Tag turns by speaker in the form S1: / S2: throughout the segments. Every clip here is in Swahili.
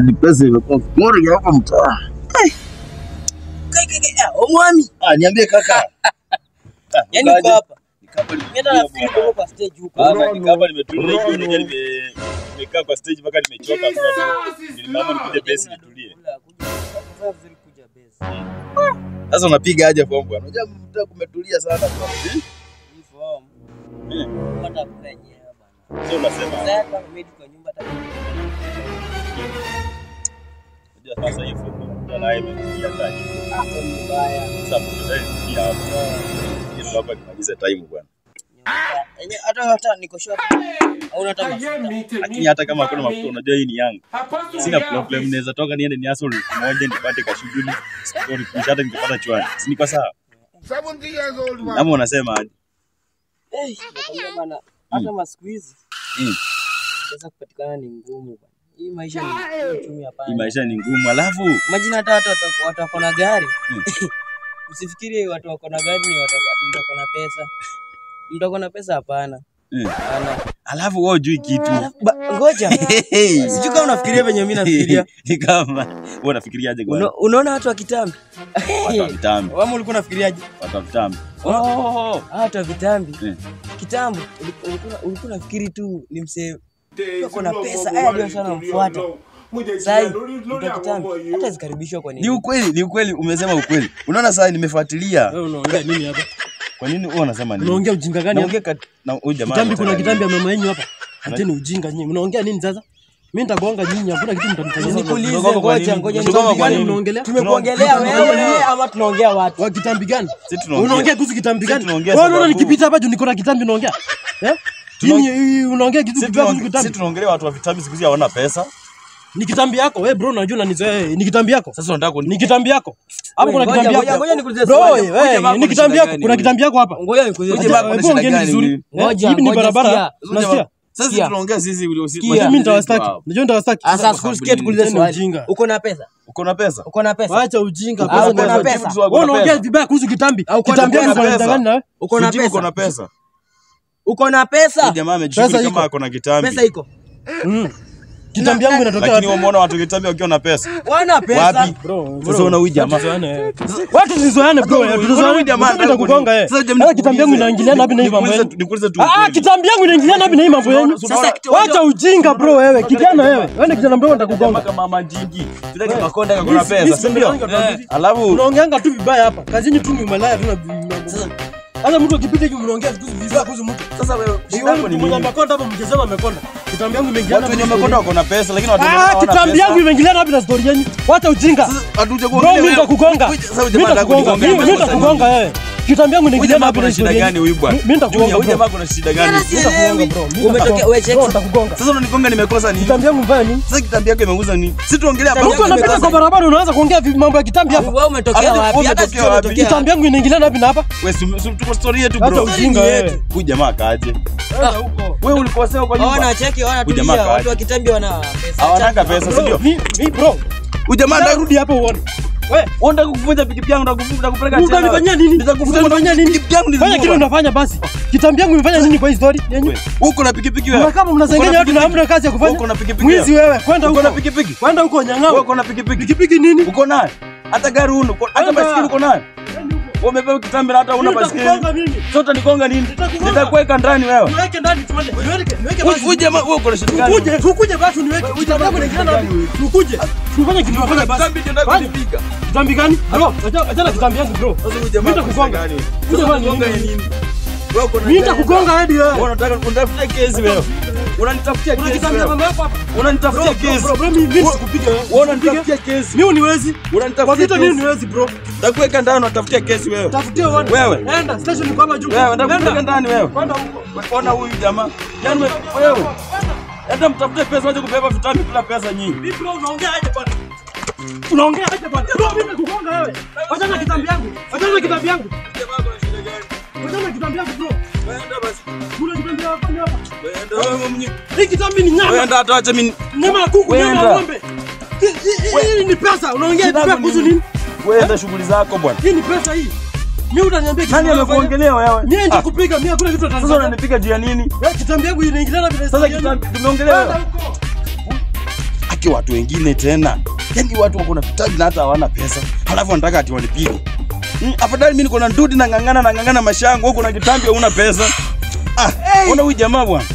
S1: Ni pesa imekuwa ngori hapa mtaa.
S2: Omwami.
S1: Niambie kaka.
S2: Yaani uko hapa.
S1: Nienda nafikiri
S2: Uko kwa stage huko.
S1: Nikapa nimetulia hivi nimekaa kwa stage mpaka nimechoka sasa. Nilimama nikuje base nitulie. Sasa unapiga aje form bwana? Unajua mtaa kumetulia sana bwana.
S2: Hii form. Hata kufanyia bwana.
S1: Sio unasema.
S2: Sasa umedi kwa nyumba hata.
S1: Unajua sasa hii form ndio naye imetulia ndani.
S2: Hapo ni mbaya.
S1: Sasa mtendeni hapa. Ili hapa nimalize time bwana.
S2: Hata niko short. Au hata
S1: Lakini hata kama hakuna mafuta unajua hii ni yangu. Sina problem, naweza toka niende ni hustle moja nipate ka shughuli. Story kisha hata nikipata chwani. Si ni kwa sawa?
S3: 70 years old man.
S1: Kama unasema aje?
S2: nakwambia bana hata masiku hizi. Sasa kupatikana ni ngumu bwana. Hii maisha ni uchumi hapa.
S1: Hii maisha ni ngumu. Alafu
S2: imagine hata watu wako na gari. Usifikiri watu wako na gari ni watu wako na pesa. Mtu ako na pesa hapana. Hapana.
S1: Alafu wewe hujui kitu.
S2: Ngoja. Sijui kama unafikiria venye mimi nafikiria.
S1: Ni kama wewe unafikiriaje kwa?
S2: Unaona watu wa kitambi?
S1: Watu wa kitambi.
S2: Wewe ulikuwa unafikiriaje?
S1: Watu wa kitambi.
S2: Watu wa kitambi. Kitambo ulikuwa unafikiri tu ni msee uko na pesa ndio sana mfuata. Sasa mtu kitambi hata zikaribishwa kwa nini?
S1: Ni ukweli umesema ukweli. Unaona sasa nimefuatilia.
S4: Wewe unaongea nini hapa?
S1: Kwa nini wewe unasema nini?
S4: Unaongea ujinga gani?
S1: Naongea na huyu jamaa.
S4: Kitambi kuna kitambi ya mama yenu hapa. Hateni ujinga nyinyi. Unaongea nini sasa? Mimi nitagonga nyinyi, hakuna kitu mtanifanyia.
S2: Nikuulize ngoja
S4: kitambi gani mnaongelea?
S2: Tumekuongelea wewe ama tunaongea watu?
S4: Wa kitambi gani?
S1: Sisi tunaongea.
S4: Unaongea kuhusu kitambi gani? Wewe unaona nikipita hapa juu niko na kitambi unaongea? Nyinyi unaongea kitu kuhusu kitambi.
S1: Sisi tunaongelea watu wa vitambi siku hizi hawana pesa.
S4: Ni kitambi yako wewe bro, unajua unanizoea. Ni kitambi yako.
S1: Sasa unataka
S4: ni kitambi yako. Hapo kuna kitambi yako.
S2: Ngoja nikuulize
S4: bro, wewe ni kitambi yako. Kuna kitambi yako hapa.
S2: Ngoja nikuulize.
S4: Hivi ni barabara. Unasikia?
S1: Sasa tunaongea sisi
S4: mimi nitawastaki. Unajua nitawastaki.
S2: Sasa sikusikia tukuulize swali. Uko na pesa?
S1: Uko na pesa?
S2: Uko na pesa?
S4: Acha ujinga.
S2: Uko na pesa?
S4: Wewe unaongea vibaya kuhusu kitambi. Kitambi yako kuna gani na wewe?
S2: Uko na pesa?
S1: Uko na pesa?
S2: Uko na pesa?
S1: Jamaa amejibu kama ako na kitambi.
S2: Pesa iko.
S4: Kitambi yangu inatokea
S1: lakini umeona watu kitambi wakiwa na pesa.
S2: Wana pesa.
S1: Wapi? Sasa una huyu jamaa.
S4: Watu tusizoeane bro. Tusizoeane jamaa nitakugonga wewe. Sasa kitambi yangu inaingiliana wapi na hii mambo yenu?
S1: Nikuulize tu.
S4: Kitambi yangu inaingiliana wapi na hii mambo yenu? Wacha ujinga bro wewe. Kijana wewe. Wewe kijana mdogo nitakugonga.
S1: Kama mama jingi. Bila kimakonda kuna pesa, si ndio? Alafu
S4: unaongeanga tu vibaya hapa. Kazini tu ni umalaya tu na sasa hata mtu akipita hivi mnaongea kuhusu mtu.
S1: Sasa wewe shida yako ni nini?
S4: Makonda hapa mkisema amekonda. Kitambi yangu imeingiliana.
S1: Watu wenye wamekonda wako na pesa lakini watu wengine hawana pesa.
S4: Kitambi yangu imeingiliana wapi na story yenu? Wacha ujinga.
S1: Sasa hatuje kuongea.
S4: Mimi nitakugonga. Mimi nitakugonga wewe. Kitambi yangu inaingiliana wapi na
S1: shida gani huyu bwana?
S4: Mimi nitakugonga.
S1: Huyu jamaa kuna shida gani?
S4: Nitakugonga bro.
S2: Umetokea wewe check.
S4: Nitakugonga.
S1: Sasa unanigonga nimekosa nini?
S4: Kitambi yangu mbaya nini?
S1: Sasa kitambi yako imeuza nini? Sisi tuongelea hapa.
S4: Huko unapita kwa barabara unaanza kuongea mambo ya kitambi hapa.
S2: Wewe umetokea wapi? Hata sio umetokea.
S4: Kitambi yangu inaingiliana wapi na hapa?
S1: Wewe tuko story yetu
S4: Hata
S1: bro.
S4: ujinga wewe.
S1: Huyu jamaa kaaje? Wewe ulikosea kwa nyumba.
S2: Wana cheki, wana tulia. Watu wa kitambi wana pesa.
S1: Hawananga pesa, si ndio?
S4: Mimi bro.
S1: Huyu jamaa
S4: ndarudi hapa uone.
S1: Wewe unataka kuvunja pikipiki yangu, nitakupeleka tena.
S4: Utanifanyia nini? Utanifanyia nini?
S1: Pikipiki yangu ni
S4: fanya kile unafanya basi. Kitambi yangu imefanya nini kwa hii story yenyu?
S1: Uko na pikipiki wewe?
S4: Kama mnasengenya watu na hamna kazi ya kufanya.
S1: Uko na pikipiki.
S4: Mwizi wewe, kwenda huko.
S1: Uko na pikipiki.
S4: Kwenda huko nyang'ao.
S1: Uko na pikipiki.
S4: Pikipiki nini?
S1: Uko nayo? Hata gari huna, hata baiskeli uko nayo? Umepewa kitambi na hata una baiskeli. Sote nikonga nini? Nitakuweka ndani wewe.
S4: Niweke ndani tuende. Niweke basi.
S1: Uje wewe uko na shida gani?
S4: Ukuje basi niweke. Kitambi yangu inaingiliana wapi? Ukuje. Tufanye kitu kufanya basi.
S1: Kitambi ndio kulipiga.
S4: Kitambi gani? Bro, acha kitambi yangu bro. Mimi nitakugonga. Nini? Mimi nitakugonga hadi wewe.
S1: Unataka kunitafutia kesi wewe. Unanitafutia kesi.
S4: Kitambi ya mama yako hapa.
S1: Unanitafutia kesi.
S4: Bro, mimi sikupiga wewe.
S1: Wewe unanitafutia kesi.
S4: Mimi uniwezi.
S1: Unanitafutia
S4: kwa vita mimi uniwezi bro.
S1: Nitakuweka ndani unatafutia kesi wewe.
S4: Tafutia wewe. Nenda station kwa hapa juu.
S1: Wewe nitakuweka ndani wewe.
S4: Kwenda huko.
S1: Ona huyu jamaa. Yaani wewe. Hata mtafute pesa waje kubeba vitambi bila pesa nyingi.
S4: Mimi bro unaongea aje bwana? Unaongea aje bwana? Bro mimi nakugonga wewe. Wacha na kitambi yangu. Wacha na kitambi yangu. Wacha na kitambi yangu bro.
S1: Weenda basi.
S4: Kuna kitambi hapa hapa.
S1: Weenda wewe mwenyewe.
S4: Hii kitambi ni nyama.
S1: Weenda hata acha mimi.
S4: Nyama ya kuku, nyama ya ng'ombe. Hii ni pesa. Unaongea pesa kuhusu nini?
S1: Weenda shughuli zako bwana.
S4: Hii ni pesa hii. Mimi utaniambia
S1: nani amekuongelea wewe?
S4: Mimi ndio kupiga, mimi hakuna kitu
S1: sasa unanipiga juu ya nini?
S4: Wewe kitambi yangu inaingiliana bila
S1: sasa kitambi tumeongelea. ati watu wengine tena. Yaani watu wako na vitambi na hata hawana pesa. Halafu wanataka ati walipige. Afadhali mimi niko na ndudi na ngangana mashango, huko na kitambi huna pesa. Ona huyu jamaa bwana.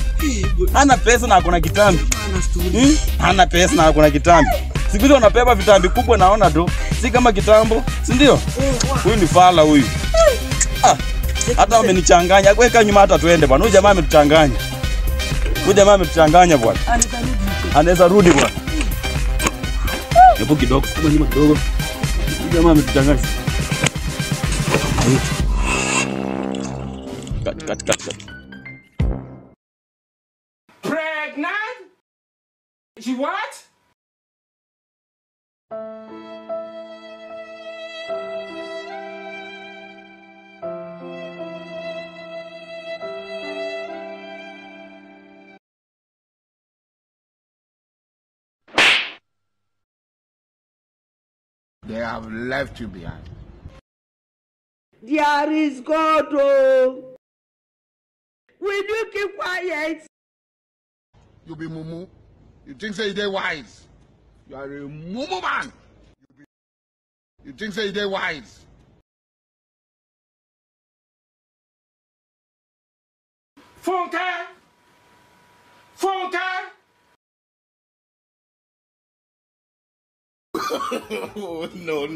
S1: Hana pesa na ako na kitambi. Hana pesa na ako na kitambi. Siku hizo wanapepa vitambi kubwa naona tu. Si kama kitambo, si ndio? Huyu ni fala huyu. Hata wamenichanganya. Weka nyuma hata tuende bwana. Huyu jamaa ametuchanganya. Huyu jamaa ametuchanganya bwana. Anaweza rudi bwana. Hebu kidogo, kama nyuma kidogo. Huyu jamaa ametuchanganya. Cut.
S5: Pregnant? She what?
S3: They have left you behind.
S6: There is God. Oh. Will you keep quiet?
S3: You be mumu. You think say they wise. You are a mumu man. You think say they wise.
S5: Funke!
S3: Oh, no.